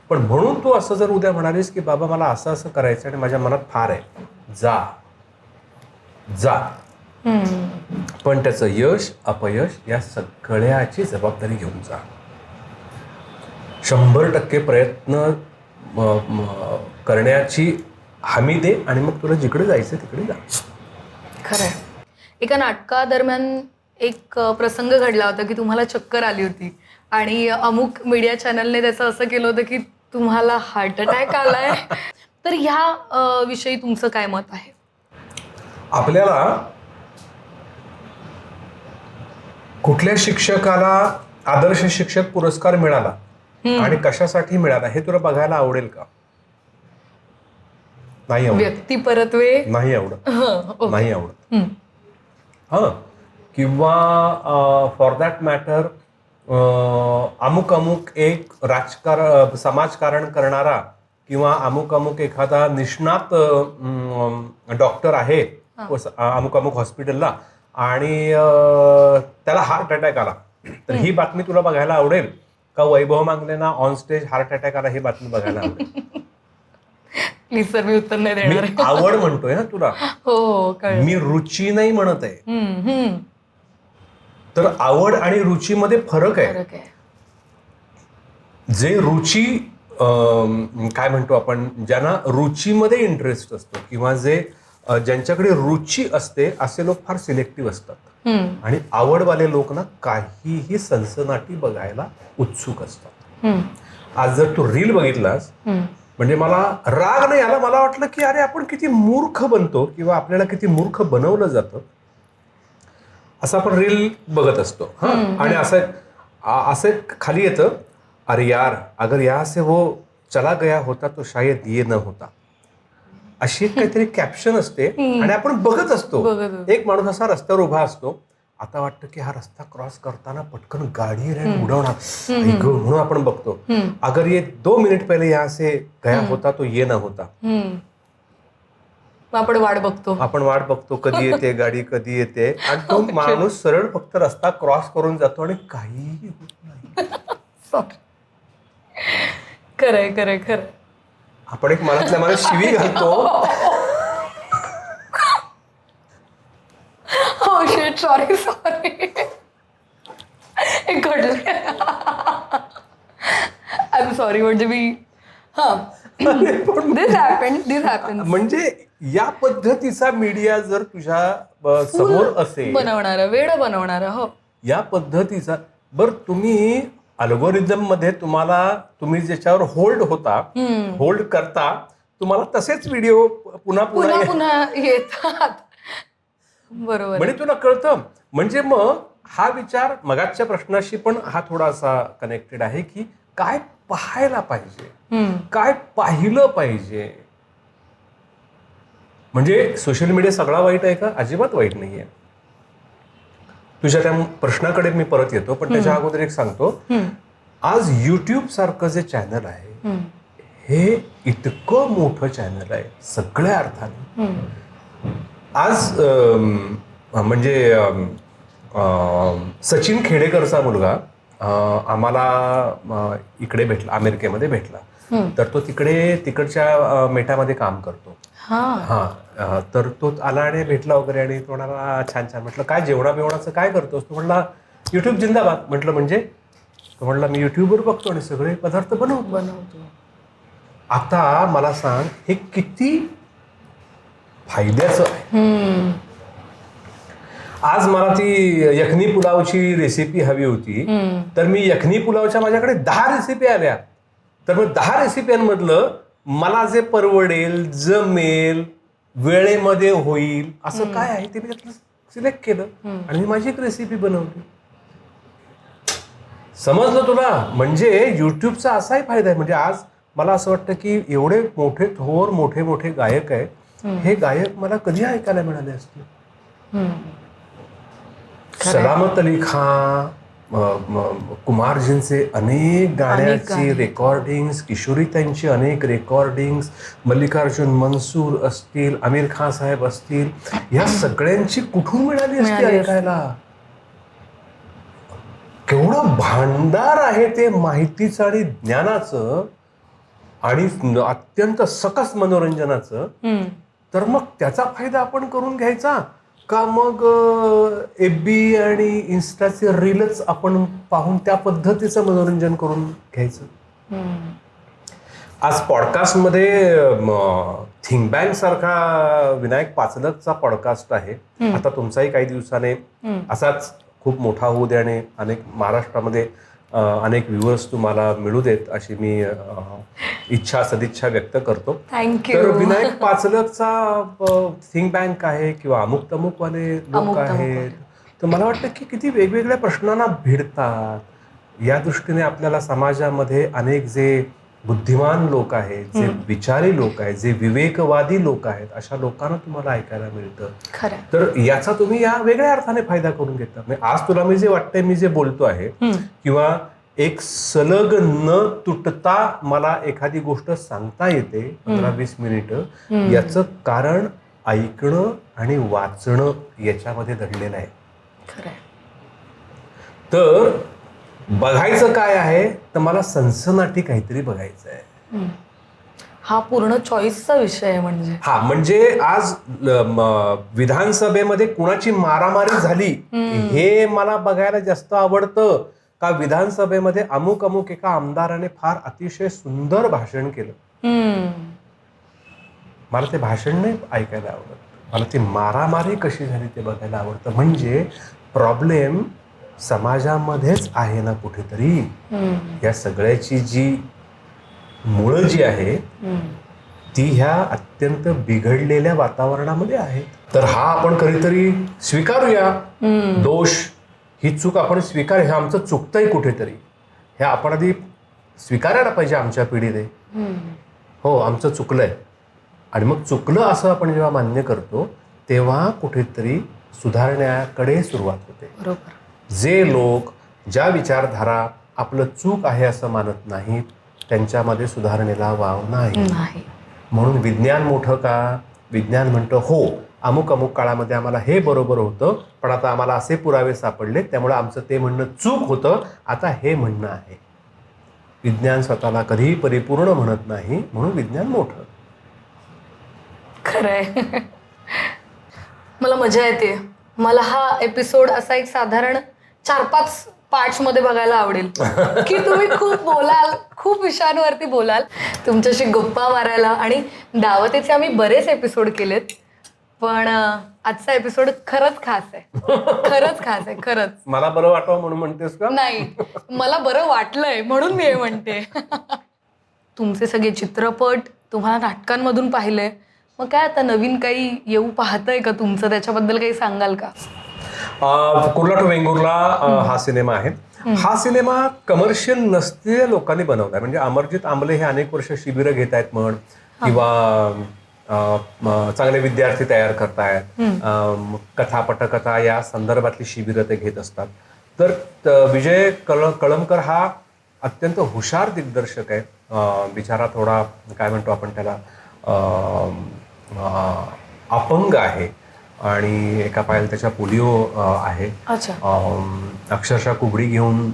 पण म्हणून तू असं जर उद्या म्हणालीस की बाबा मला असं करायचं आणि माझ्या मनात फार आहे, जा. पण त्याचं यश अपयश या सगळ्याची जबाबदारी घेऊन जा. 100% प्रयत्न करण्याची हमी दे आणि मग तुला जिकडे जायचं तिकडे जा. खरंय. एका नाटकादरम्यान एक प्रसंग घडला होता की तुम्हाला चक्कर आली होती आणि अमुक मीडिया चॅनलने त्याचं असं केलं होतं की तुम्हाला हार्ट अटॅक आलाय. तर ह्या विषयी तुमचं काय मत आहे? आपल्याला कुठल्या शिक्षकाला आदर्श शिक्षक पुरस्कार मिळाला आणि कशासाठी मिळाला हे तुला बघायला आवडेल का? नाही आवडत. व्यक्तिपरत्वे नाही आवडत. हा, किंवा फॉर दॅट मॅटर अमुक एक समाजकारण करणारा किंवा अमुक एखादा निष्णात डॉक्टर आहे अमुक हॉस्पिटलला आणि त्याला हार्ट अटॅक आला, तर ही बातमी तुला बघायला आवडेल का? वैभव मांगलेंना ऑन स्टेज हार्ट अटॅक आला ही बातमी बघायला आवडेल? प्लीज सर, मी उत्तर नाही देणार. मी आवड म्हणतोय ना तुला, हो, मी रुची नाही म्हणत आहे. तर आवड आणि रुचीमध्ये फरक आहे. जे रुची काय म्हणतो आपण, ज्यांना रुचीमध्ये इंटरेस्ट असतो किंवा ज्यांच्याकडे रुची असते असे लोक फार सिलेक्टिव्ह असतात. आणि आवडवाले लोक ना काहीही सनसनाटी बघायला उत्सुक असतात. आज जर तू रील बघितलास म्हणजे मला राग नाही आला, मला वाटलं की अरे आपण किती मूर्ख बनतो किंवा आपल्याला किती मूर्ख बनवलं जातं. असं आपण रील बघत असतो आणि असं एक खाली येतं, अरे यार अगर यहाँ से वो चला गया होता तो शायद ये न होता, अशी एक काहीतरी कॅप्शन असते आणि आपण बघत असतो. एक माणूस असा रस्त्यावर उभा असतो, आता वाटतं की हा रस्ता क्रॉस करताना पटकन गाडी उडवणार म्हणून आपण बघतो. अगर ये 2 मिनिट पहिले यहाँ से गया होता तो ये न होता. आपण वाट बघतो कधी येते गाडी, कधी येते, आणि तो माणूस सरळ फक्त रस्ता क्रॉस करून जातो आणि काहीही होत नाही. खरंय. आपण एक मनातल्या मनात शिवी घालतो. सॉरी घडलं. I am sorry. म्हणजे मी दिस हॅपन. म्हणजे या पद्धतीचा मीडिया जर तुझ्या समोर असेल, वेड बनवणारा. हो, या पद्धतीचा. बर, तुम्ही अल्गोरिदम मध्ये तुम्ही ज्याच्यावर होल्ड करता, तुम्हाला तसेच व्हिडिओ पुन्हा येतात. बरोबर. म्हणजे तुला कळतं. म्हणजे मग हा विचार मगाच्या प्रश्नाशी पण हा थोडासा कनेक्टेड आहे की काय पाहायला पाहिजे, काय पाहिलं पाहिजे. म्हणजे सोशल मीडिया सगळा वाईट आहे का? अजिबात वाईट नाहीये. तुझ्या त्या प्रश्नाकडे मी परत येतो, पण त्याच्या अगोदर एक सांगतो. आज युट्यूब सारखं जे चॅनल आहे, हे इतकं मोठं चॅनल आहे सगळ्या अर्थाने. आज म्हणजे सचिन खेडेकरचा मुलगा आम्हाला इकडे भेटला, अमेरिकेमध्ये भेटला. तर तो तिकडच्या मेटामध्ये काम करतो. तर तो आला आणि भेटला वगैरे, आणि तो म्हणाला छान. म्हटलं काय जेवणाचं काय करतोस? तो म्हणला युट्यूब जिंदाबाद. म्हटलं म्हणजे? तो म्हणला मी युट्यूबवर बघतो आणि सगळे पदार्थ बनवतो. आता मला सांग, हे किती फायद्याचं आहे. आज मला ती यखनी पुलावची रेसिपी हवी होती, तर मी यखनी पुलावच्या माझ्याकडे 10 रेसिपी आल्या. तर मग 10 रेसिपीमधलं मला जे परवडेल, जमेल, वेळेमध्ये होईल असं काय आहे ते मी त्यातलं सिलेक्ट केलं आणि मी माझी एक रेसिपी बनवली. समजलं तुला? म्हणजे युट्यूबचा असाही फायदा आहे. म्हणजे आज मला असं वाटतं की एवढे मोठे गायक आहेत, हे गायक मला कधी ऐकायला मिळाले असते. सलामत अली खान, कुमारजींचे अनेक गाण्याची रेकॉर्डिंग्स, किशोरीताईंची अनेक रेकॉर्डिंग्स, मल्लिकार्जुन मनसूर असतील, आमिर खान साहेब असतील, या सगळ्यांची कुठून मिळाली असते ऐकायला? केवढं भांडार आहे ते माहितीचं आणि ज्ञानाचं आणि अत्यंत सकस मनोरंजनाचं. तर मग त्याचा फायदा आपण करून घ्यायचा का मग FB आणि इन्स्टाचे रीलच आपण पाहून त्या पद्धतीचं मनोरंजन करून घ्यायचं? आज पॉडकास्टमध्ये थिंक बँक सारखा विनायक पाचलकचा पॉडकास्ट आहे. आता तुमचाही काही दिवसाने असाच खूप मोठा होऊ दे आणि अनेक महाराष्ट्रामध्ये अनेक व्ह्यूअर्स तुम्हाला मिळू देत, अशी मी सदिच्छा व्यक्त करतो. तर विनायक पाचलकचा थिंक बँक आहे किंवा अमुक तमुकवाले लोक आहेत, तर मला वाटतं की किती वेगवेगळ्या प्रश्नांना भिडतात. या दृष्टीने आपल्याला समाजामध्ये अनेक जे बुद्धिमान लोक आहेत, जे विचारी लोक आहेत, जे विवेकवादी लोक आहेत, अशा लोकांना तुम्हाला ऐकायला मिळतं. तर याचा तुम्ही या वेगळ्या अर्थाने फायदा करून घेता. आज तुला मी जे वाटतंय, मी जे बोलतो आहे किंवा एक सलग न तुटता मला एखादी गोष्ट सांगता येते 15-20 मिनिटं, याचं कारण ऐकणं आणि वाचणं याच्यामध्ये दडलेलं आहे. तर बघायचं काय आहे, तर मला सनसनाटी काहीतरी बघायचं आहे. हा पूर्ण चॉईसचा विषय आहे. म्हणजे आज विधानसभेमध्ये कुणाची मारामारी झाली हे मला बघायला जास्त आवडतं का विधानसभेमध्ये अमुक एका आमदाराने फार अतिशय सुंदर भाषण केलं? मला ते भाषण नाही ऐकायला आवडत, मला ती मारामारी कशी झाली ते बघायला आवडतं. म्हणजे प्रॉब्लेम समाजामध्येच आहे ना कुठेतरी. या सगळ्याची जी मुळं जी आहे ती ह्या अत्यंत बिघडलेल्या वातावरणामध्ये आहे. तर हा आपण कधीतरी स्वीकारूया दोष, ही चूक आपण स्वीकार, हे आमचं चुकतंय कुठेतरी, हे आपण आधी स्वीकारायला पाहिजे आमच्या पिढीने. हो, आमचं चुकलंय. आणि मग चुकलं असं आपण जेव्हा मान्य करतो तेव्हा कुठेतरी सुधारण्याकडे सुरुवात होते. बरोबर. जे लोक, ज्या विचारधारा आपलं चूक आहे असं मानत नाहीत त्यांच्यामध्ये सुधारणेला वाव नाही. म्हणून विज्ञान मोठं का? विज्ञान म्हणतं हो, अमुक अमुक काळामध्ये आम्हाला हे बरोबर होतं, पण आता आम्हाला असे पुरावे सापडले, त्यामुळे आमचं ते म्हणणं चूक होतं, आता हे म्हणणं आहे. विज्ञान स्वतःला कधीही परिपूर्ण म्हणत नाही, म्हणून विज्ञान मोठं. खरंय. मला मजा येते. मला हा एपिसोड असा एक साधारण 4-5 पार्ट्स मध्ये बघायला आवडेल की तुम्ही खूप बोलाल, खूप विषयांवरती बोलाल, तुमच्याशी गप्पा मारायला. आणि दावतेचे आम्ही बरेच एपिसोड केलेत, पण आजचा एपिसोड खरंच खास आहे. खरंच खास आहे, खरंच. मला बरं वाटावं म्हणून म्हणतेस का? नाही, मला बरं वाटलंय म्हणून मी हे म्हणते. तुमचे सगळे चित्रपट तुम्हाला नाटकांमधून पाहिलंय, मग काय आता नवीन काही येऊ पाहतंय का तुमचं? त्याच्याबद्दल काही सांगाल का? कुर्ला टू वेंगुर्ला हा सिनेमा आहे. हा सिनेमा कमर्शियल नसलेल्या लोकांनी बनवलाय. म्हणजे अमरजित आंबले हे अनेक वर्ष शिबिरं घेत आहेत म्हण, किंवा चांगले विद्यार्थी तयार करतायत, कथा पटकथा या संदर्भातली शिबिरं ते घेत असतात. तर विजय कळमकर हा अत्यंत हुशार दिग्दर्शक आहे. बिचारा थोडा काय म्हणतो आपण त्याला, अपंग आहे आणि एका पायाला त्याच्या पोलिओ आहे. अक्षरशः कुबडी घेऊन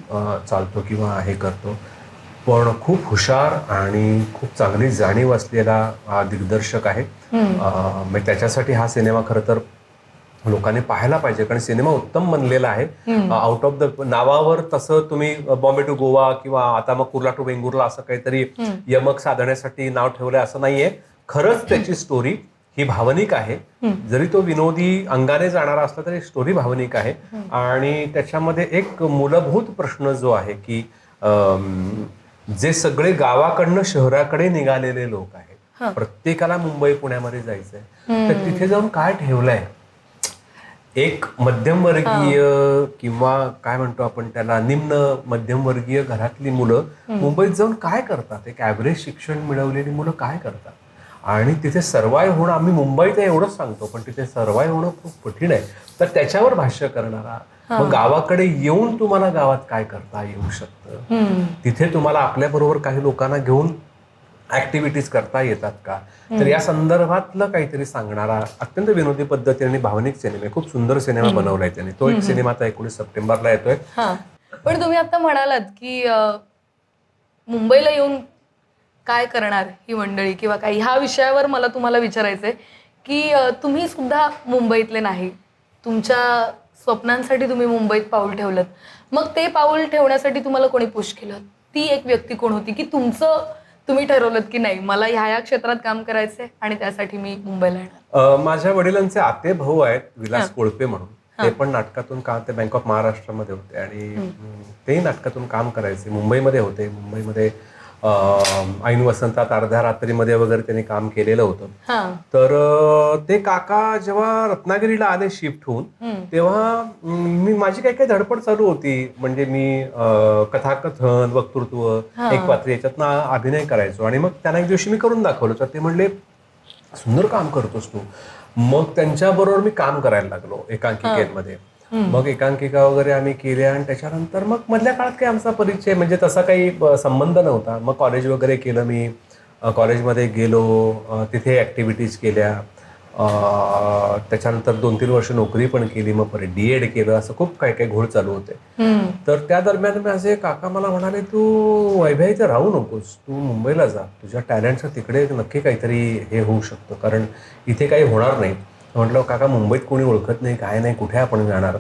चालतो किंवा हे करतो, पण खूप हुशार आणि खूप चांगली जाणीव असलेला दिग्दर्शक आहे. मग त्याच्यासाठी हा सिनेमा खरं तर लोकांनी पाहायला पाहिजे, कारण सिनेमा उत्तम बनलेला आहे. आउट ऑफ द नावावर तसं तुम्ही बॉम्बे टू गोवा किंवा आता मग कुर्ला टू वेंगुर्ला असं काहीतरी यमक साधण्यासाठी नाव ठेवलंय असं नाहीये. खरंच त्याची स्टोरी ही भावनिक आहे. जरी तो विनोदी अंगाने जाणारा असला तरी स्टोरी भावनिक आहे. आणि त्याच्यामध्ये एक मूलभूत प्रश्न जो आहे की जे सगळे गावाकडनं शहराकडे निघालेले लोक आहेत, प्रत्येकाला मुंबई पुण्यामध्ये जायचंय, तर तिथे जाऊन काय ठेवलंय? एक मध्यमवर्गीय किंवा काय म्हणतो आपण त्याला, निम्न मध्यमवर्गीय घरातली मुलं मुंबईत जाऊन काय करतात? एक ॲव्हरेज शिक्षण मिळवलेली मुलं काय करतात? आणि तिथे सर्वाईव्ह होणं, आम्ही मुंबईत एवढंच सांगतो, पण तिथे सर्वाईव्ह होणं खूप कठीण आहे. तर त्याच्यावर भाष्य करणारा, मग गावाकडे येऊन तुम्हाला गावात काय करता येऊ शकतं, तिथे तुम्हाला आपल्याबरोबर काही लोकांना घेऊन ऍक्टिव्हिटीज करता येतात का, तर या संदर्भातलं काहीतरी सांगणारा अत्यंत विनोदी पद्धतीने भावनिक सिनेमा, खूप सुंदर सिनेमा बनवलाय त्याने. तो एक सिनेमा आता 19 सप्टेंबरला येतोय. पण तुम्ही आता म्हणालात की मुंबईला येऊन काय करणार ही मंडळी किंवा काही, ह्या विषयावर मला तुम्हाला विचारायचंय की तुम्ही सुद्धा मुंबईतले नाही, तुमच्या स्वप्नांसाठी तुम्ही मुंबईत पाऊल ठेवलं, मग ते पाऊल ठेवण्यासाठी तुम्हाला कोणी पुश केलं? ती एक व्यक्ती कोण होती की तुम्ही ठरवलं की नाही, मला ह्या क्षेत्रात काम करायचंय आणि त्यासाठी मी मुंबईला येणार? माझ्या वडिलांचे आते भाऊ आहेत विलास कोळपे म्हणून, ते पण नाटकातून काम, ते बँक ऑफ महाराष्ट्रामध्ये होते आणि तेही नाटकातून काम करायचे. मुंबईमध्ये होते. मुंबईमध्ये ऐन वसंतात अर्ध्या रात्रीमध्ये वगैरे त्यांनी काम केलेलं होतं. तर ते काका जेव्हा रत्नागिरीला आले शिफ्ट होऊन, तेव्हा माझी काही काही धडपड चालू होती. म्हणजे मी कथाकथन, वक्तृत्व, एक पात्री याच्यातनं अभिनय करायचो. आणि मग त्यांना एक दिवशी मी करून दाखवलं, तर ते म्हणले सुंदर काम करतोस तू. मग त्यांच्याबरोबर मी काम करायला लागलो एकांकिकेमध्ये. मग एकांकिका वगैरे आम्ही केल्या आणि त्याच्यानंतर मग मधल्या काळात काही आमचा परिचय, म्हणजे तसा काही संबंध नव्हता. मग कॉलेज वगैरे केलं मी, कॉलेजमध्ये गेलो, तिथे ॲक्टिव्हिटीज केल्या. त्याच्यानंतर 2-3 वर्ष नोकरी पण केली, मग परत DED केलं, असं खूप काही काही घोळ चालू होते. तर त्या दरम्यान माझे काका मला म्हणाले, तू वैभ्या इथे राहू नकोस, तू मुंबईला जा, तुझ्या टॅलेंटचं तिकडे नक्की काहीतरी हे होऊ शकतं, कारण इथे काही होणार नाही. म्हटलं काका मुंबईत कोणी ओळखत नाही, काय नाही, कुठे आपण जाणार?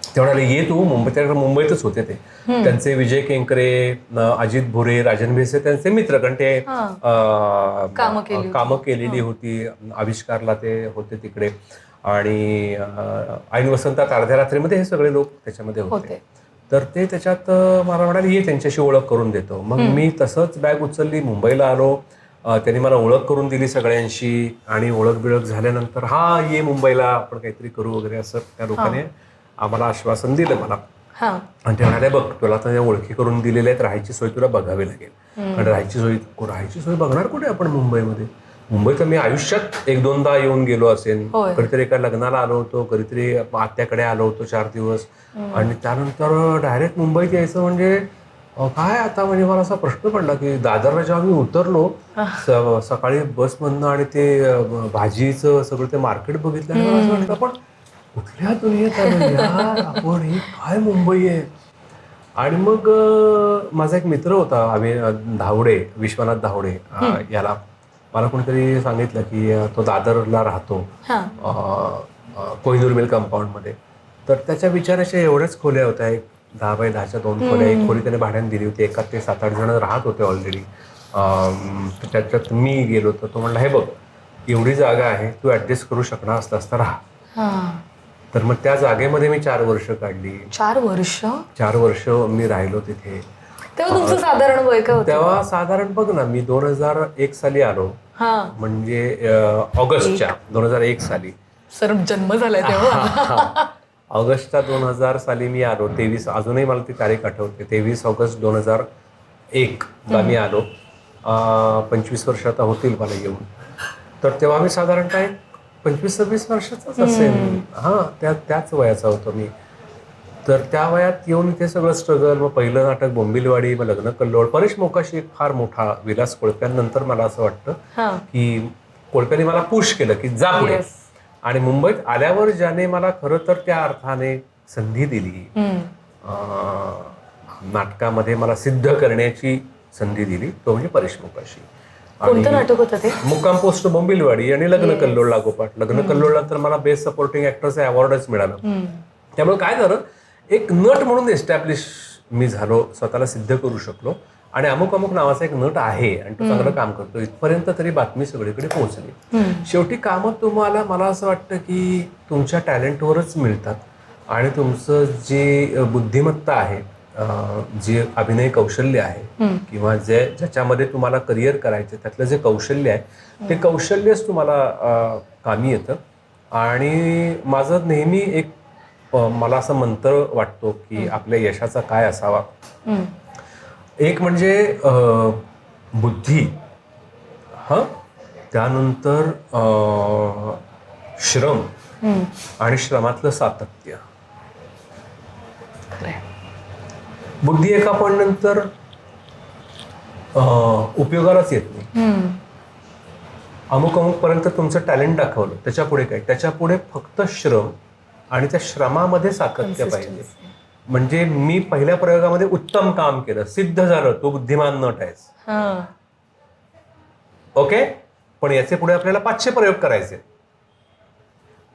ते म्हणाले ये तू मुंबईत. मुंबईतच होते ते. त्यांचे विजय केंकरे, अजित भुरे, राजन भेसे त्यांचे मित्र, कारण ते कामं केलेली होती. आविष्कारला ते होते तिकडे. आणि ऐन वसंतात अर्ध्या रात्रीमध्ये हे सगळे लोक त्याच्यामध्ये होते. तर ते त्याच्यात मला म्हणाले ये त्यांच्याशी ओळख करून देतो. मग मी तसंच बॅग उचलली, मुंबईला आलो. त्यांनी मला ओळख करून दिली सगळ्यांशी आणि ओळख बिळख झाल्यानंतर हा ये मुंबईला आपण काहीतरी करू वगैरे असं त्या लोकांनी आम्हाला आश्वासन दिलं मला. आणि ते म्हणाले बघ तुला तर ओळखी करून दिलेल्या आहेत, राहायची सोय तुला बघावी लागेल. आणि राहायची सोय बघणार कुठे आपण मुंबईमध्ये? मुंबईत मी आयुष्यात 1-2दा येऊन गेलो असेल. कधीतरी एका लग्नाला आलो होतो, कधीतरी आत्याकडे आलो होतो 4 दिवस आणि त्यानंतर डायरेक्ट मुंबईत यायचं म्हणजे काय आता म्हणजे मला असा प्रश्न पडला की दादरला जेव्हा मी उतरलो सकाळी बसमधनं आणि ते भाजीचं सगळं ते मार्केट बघितलं आणि मला असं वाटलं पण कुठल्या दुनियेत आलो यार आपण, ही काय मुंबई आहे. आणि मग माझा एक मित्र होता धावडे, विश्वनाथ धावडे, याला मला कोणीतरी सांगितलं की तो दादरला राहतो कोहिनूर मिल कंपाऊंडमध्ये. तर त्याच्या विचाराच्या एवढ्याच खोल्या होत्या, एक 10 बाय 10च्या 2 खोल्या. एक खोली त्याने भाड्याने दिली होती, एकात ते 7-8 जण राहत होते ऑलरेडी. त्याच्यात मी गेलो तर तो म्हणला हे बघ एवढी जागा आहे, तू ऍडजस्ट करू शकणार असलास तर राहा. तर मग त्या जागेमध्ये मी 4 वर्ष काढली. 4 वर्ष मी राहिलो तिथे. तेव्हा तुमचं साधारण वय काय होतं? तेव्हा साधारण बघ ना मी 2001 साली आलो, म्हणजे ऑगस्टच्या 2001 साली. सर जन्म झालाय तेव्हा. ऑगस्टच्या 2000 साली मी आलो. 23 अजूनही मला ती तारीख आठवते, 23 ऑगस्ट 2001 ला मी आलो. 25 वर्ष आता होतील मला येऊन. तर तेव्हा मी साधारणतः 25-26 वर्षाचाच असेल. त्याच वयाचा होतो मी. तर त्या वयात येऊन इथे सगळं स्ट्रगल. मग पहिलं नाटक बोंबिलवाडी, मग लग्न कल्लोळ. परेश मोकाशी एक फार मोठा, विलास कोळप्यांनंतर मला असं वाटतं की कोळप्यांनी मला पुश केलं की जा पुढे. आणि मुंबईत आल्यावर ज्याने मला खरं तर त्या अर्थाने संधी दिली, नाटकामध्ये मला सिद्ध करण्याची संधी दिली, तो म्हणजे परेश मोकाशी. कोणतं नाटक होतं ते? मुक्काम पोस्ट बोंबिलवाडी आणि लग्न कल्लोळ लागोपाठ. लग्न कल्लोळला तर मला बेस्ट सपोर्टिंग ऍक्टरचं अवॉर्डच मिळालं. त्यामुळे काय झालं, एक नट म्हणून एस्टॅब्लिश मी झालो, स्वतःला सिद्ध करू शकलो. आणि अमुक अमुक नावाचा एक नट आहे आणि तो चांगलं काम करतो, इथपर्यंत तरी बातमी सगळीकडे पोहोचली. शेवटी कामं तुम्हाला, मला असं वाटतं की तुमच्या टॅलेंटवरच मिळतात. आणि तुमचं जे बुद्धिमत्ता आहे, जे अभिनय कौशल्य आहे किंवा ज्याच्यामध्ये तुम्हाला करिअर करायचं त्यातलं जे कौशल्य आहे ते कौशल्यच तुम्हाला कामी येतं. आणि माझं नेहमी एक मला असं मंत्र वाटतो की आपल्या यशाचा काय असावा. एक म्हणजे बुद्धी, त्यानंतर श्रम आणि श्रमातलं सातत्य. बुद्धी एका पण नंतर उपयोगालाच येत नाही. अमुक पर्यंत तुमचं टॅलेंट दाखवलं, त्याच्या पुढे काय, त्याच्या पुढे फक्त श्रम आणि त्या श्रमामध्ये सातत्य पाहिजे. म्हणजे मी पहिल्या प्रयोगामध्ये उत्तम काम केलं, सिद्ध झालं, तो बुद्धिमान नट आहेस. ओके, पण याचे पुढे आपल्याला 500 प्रयोग करायचे.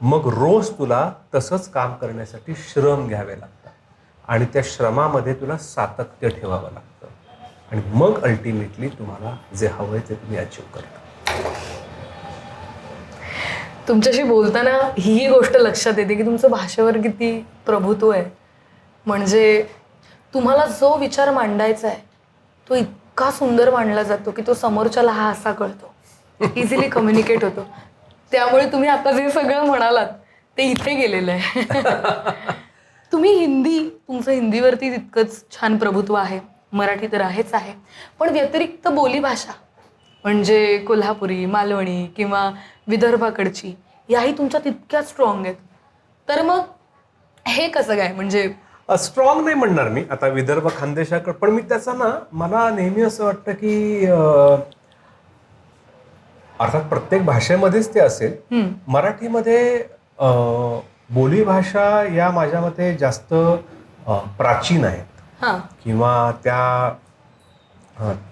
मग रोज तुला तसंच काम करण्यासाठी श्रम घ्यावे लागतात आणि त्या श्रमामध्ये तुला सातत्य ठेवावं लागतं. आणि मग अल्टिमेटली तुम्हाला जे हवंय ते तुम्ही अचीव्ह करता. तुमच्याशी बोलताना ही गोष्ट लक्षात येते की तुमचं भाषेवर किती प्रभुत्व आहे. म्हणजे तुम्हाला जो विचार मांडायचा आहे तो इतका सुंदर मांडला जातो की तो समोरच्याला हा असा कळतो, इझिली कम्युनिकेट होतो. त्यामुळे तुम्ही आता जे सगळं म्हणालात ते इथे गेलेलं आहे. तुम्ही तुमचं हिंदीवरती तितकंच छान प्रभुत्व आहे, मराठी तर आहेच आहे, पण व्यतिरिक्त बोलीभाषा म्हणजे कोल्हापुरी, मालवणी किंवा विदर्भाकडची याही तुमच्या तितक्या स्ट्रॉंग आहेत. तर मग हे कसं काय, म्हणजे स्ट्रॉंग नाही म्हणणार मी आता विदर्भ खानदेशाकडे, पण मी त्याचा ना, मला नेहमी असं वाटतं की अर्थात प्रत्येक भाषेमध्येच ते असेल, मराठीमध्ये बोलीभाषा या माझ्या मते जास्त प्राचीन आहेत किंवा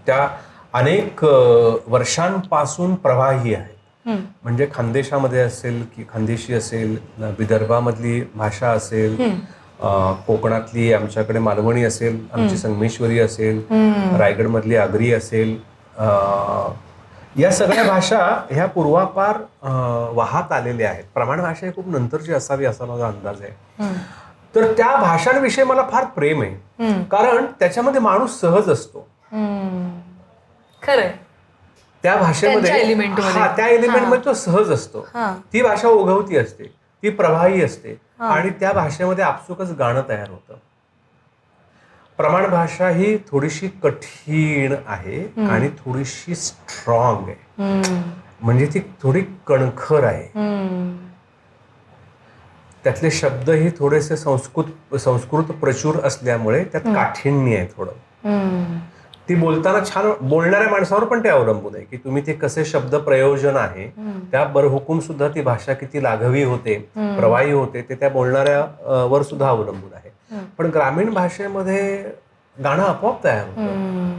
त्या अनेक वर्षांपासून प्रवाही आहेत. म्हणजे खानदेशामध्ये असेल की खानदेशी असेल, विदर्भामधली भाषा असेल, कोकणातली आमच्याकडे मालवणी असेल, आमची संगमेश्वरी असेल, रायगडमधली आगरी असेल, या सगळ्या भाषा ह्या पूर्वापार वाहत आलेल्या आहेत. प्रमाण भाषा खूप नंतरची असावी असा माझा अंदाज आहे. तर त्या भाषांविषयी मला फार प्रेम आहे, कारण त्याच्यामध्ये माणूस सहज असतो. खरंय. त्या भाषेमध्ये त्यांच्या element मध्ये. त्या एलिमेंटमध्ये तो सहज असतो. हा. ती भाषा ओघवती असते, ती प्रवाही असते आणि त्या भाषेमध्ये आपसुकच गाणं तयार होतं. प्रमाण भाषा ही थोडीशी कठीण आहे आणि थोडीशी स्ट्रॉंग आहे, म्हणजे ती थोडी कणखर आहे. त्यातले शब्दही थोडेसे संस्कृत प्रचूर असल्यामुळे त्यात काठिण्य आहे थोडं. ती बोलताना छान, बोलणाऱ्या माणसावर पण ते अवलंबून आहे की तुम्ही ते कसे शब्द प्रयोजन आहे, त्या बरहुकूम सुद्धा ती भाषा किती लाघवी होते, प्रवाही होते, ते त्या बोलणाऱ्या वर सुद्धा अवलंबून आहे. पण ग्रामीण भाषेमध्ये गाणं आपोआप तयार होतं.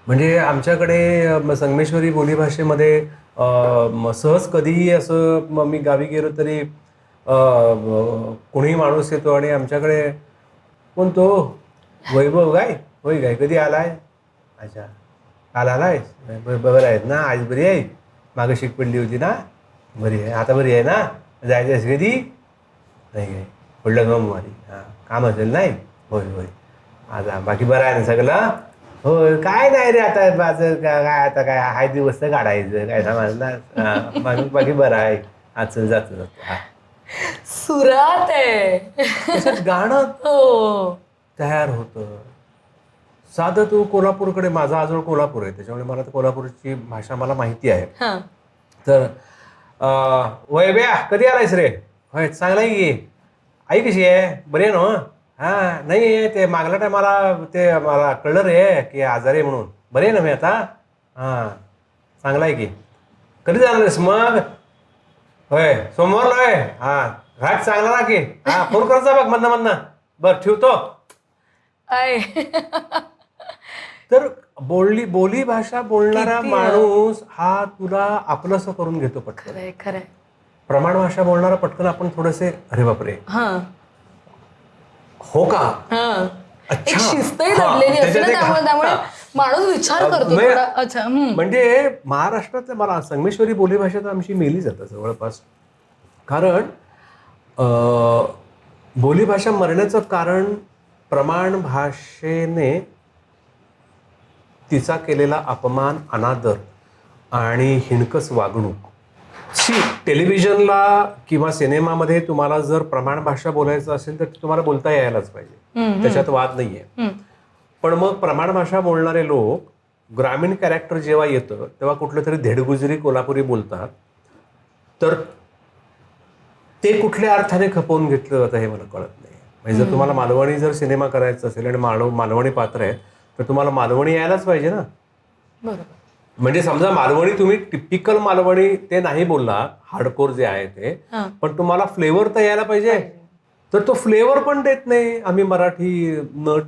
म्हणजे आमच्याकडे संगमेश्वरी बोलीभाषेमध्ये सहज कधीही असं मी गावी गेलो तरी कोणीही माणूस येतो आणि आमच्याकडे कोणतो वैभव गाय, होय गाय कधी आलाय, अच्छा काल आलाय, बरं आहेत ना, आज बरी आहे, मागं शिक पडली होती ना, बरी आहे, आता बरी आहे ना, जायचं आहेस कधी, नाही काय पडलं मग मारी, हां काम असेल नाही, होय होय आज बाकी बरं आहे ना सगळं, होय काय नाही रे आता माझं काय आता काय हाय दिवस तर काढायचं काय समजलं ना, बाकी बरं आहे, आज जातो हां. सुरात आहे. तसंच गाणं तयार होतं. साधं तू कोल्हापूरकडे, माझा आजोळ कोल्हापूर आहे त्याच्यामुळे मला तर कोल्हापूरची भाषा मला माहिती आहे. तर वय ब्या कधी आलायस रे, होय चांगला आहे की, आई कशी आहे, बरी आहे ना, हां नाही ते मागल्या टायमाला ते मला कळलं रे की आजारी आहे म्हणून, बरी आहे ना मी आता, हां चांगला आहे की, कधी जाणार आहेस मग, होय सोमवारला आहे, हां राग चांगला ना की, हां फोन करायचा बघ मधनं बरं ठेवतो. तर बोली भाषा बोलणारा माणूस हा तुला आपलंसं करून घेतो पटकन. खरंय. प्रमाण भाषा बोलणारा पटकन आपण थोडेसे अरे बापरे हो का, एक शिस्तही दडलेली असते ना, त्यामुळे माणूस विचार करतो थोडा. अच्छा. म्हणजे महाराष्ट्रातल्या मला संगमेश्वरी बोलीभाषा तर आमची मेली जातं जवळपास, कारण बोलीभाषा मरण्याचं कारण प्रमाण भाषेने तिचा केलेला अपमान, अनादर आणि हिणकस वागणूक. टेलिव्हिजनला किंवा सिनेमामध्ये तुम्हाला जर प्रमाण भाषा बोलायचं असेल तर तुम्हाला बोलता यायलाच पाहिजे, त्याच्यात वाद नाहीये. पण मग प्रमाण भाषा बोलणारे लोक ग्रामीण कॅरेक्टर जेव्हा येतं तेव्हा कुठलं तरी धेडगुजरी कोल्हापुरी बोलतात, तर ते कुठल्या अर्थाने खपवून घेतलं जातं हे मला कळत नाही. म्हणजे जर तुम्हाला मालवणी जर सिनेमा करायचा असेल आणि मालवणी पात्र आहे तर तुम्हाला मालवणी यायलाच पाहिजे ना. बरोबर. म्हणजे समजा मालवणी तुम्ही टिपिकल मालवणी ते नाही बोलला, हार्डकोर जे आहे ते, पण तुम्हाला फ्लेवर तर यायला पाहिजे. तर तो फ्लेवर पण देत नाही आम्ही मराठी नट.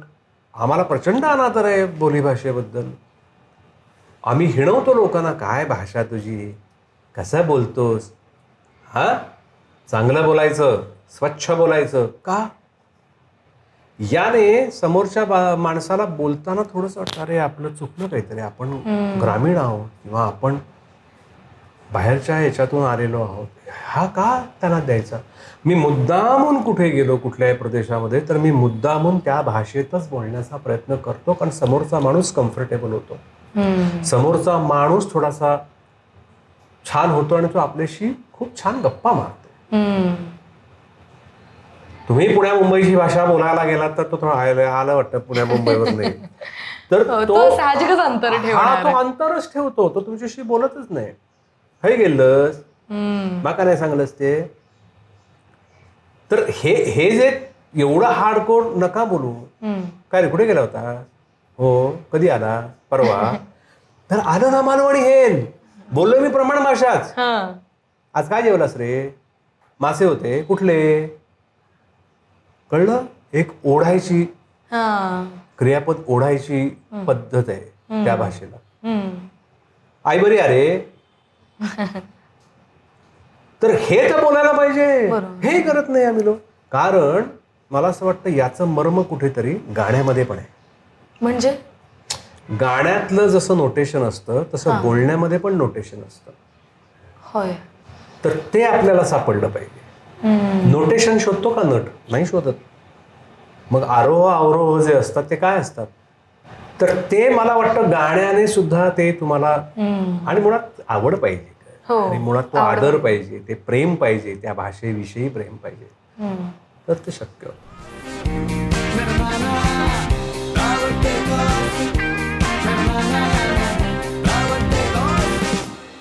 आम्हाला प्रचंड अनादर आहे बोलीभाषेबद्दल. आम्ही हिणवतो लोकांना, काय भाषा तुझी, कसं बोलतोस, हा चांगलं बोलायचं, स्वच्छ बोलायचं का. याने समोरच्या माणसाला बोलताना थोडंसं वाटतं अरे आपलं चुकलं काहीतरी, आपण ग्रामीण आहोत किंवा आपण बाहेरच्या ह्याच्यातून आलेलो आहोत, हा का त्यांना द्यायचा. मी मुद्दामून कुठे गेलो कुठल्याही प्रदेशामध्ये तर मी मुद्दामून त्या भाषेतच बोलण्याचा प्रयत्न करतो, कारण समोरचा माणूस कम्फर्टेबल होतो, समोरचा माणूस थोडासा छान होतो आणि तो आपल्याशी खूप छान गप्पा मारतो. तुम्ही पुण्या मुंबईची भाषा बोलायला गेलात तर तो आलं वाटतं पुण्या मुंबईवर नाही, तर तो साहजिकच अंतर ठेवणार. तो अंतरच ठेवतो, तो तुमच्याशी बोलतच नाही. हे गेलंस बाका नाही सांगलंस ते. तर हे जे एवढं हार्डकोर नका बोलू. काय रे कुठे गेला होता, हो कधी आला, परवा, तर आलं ना मालवणी हेल, बोललो मी प्रमाण भाषाच. आज काय जेवलास रे, मासे होते, कुठले, कळलं. एक ओढायची क्रियापद, ओढायची पद्धत आहे त्या भाषेला. आई बरी अरे, तर हे तर बोलायला पाहिजे, हे करत नाही आम्ही लोक. कारण मला असं वाटतं याचं मर्म कुठेतरी गाण्यामध्ये पण आहे. म्हणजे गाण्यातलं जसं नोटेशन असतं तसं बोलण्यामध्ये पण नोटेशन असतं. होय. तर ते आपल्याला सापडलं पाहिजे. नोटेशन शोधतो का नट? नाही शोधत. मग आरोह अवरोह जे असतात ते काय असतात? तर ते मला वाटतं गाण्याने सुद्धा ते तुम्हाला, आणि मुळात आवड पाहिजे, हो, आणि मुळात तो आवड आदर पाहिजे, ते प्रेम पाहिजे, त्या भाषेविषयी प्रेम पाहिजे, तर ते शक्य होतं.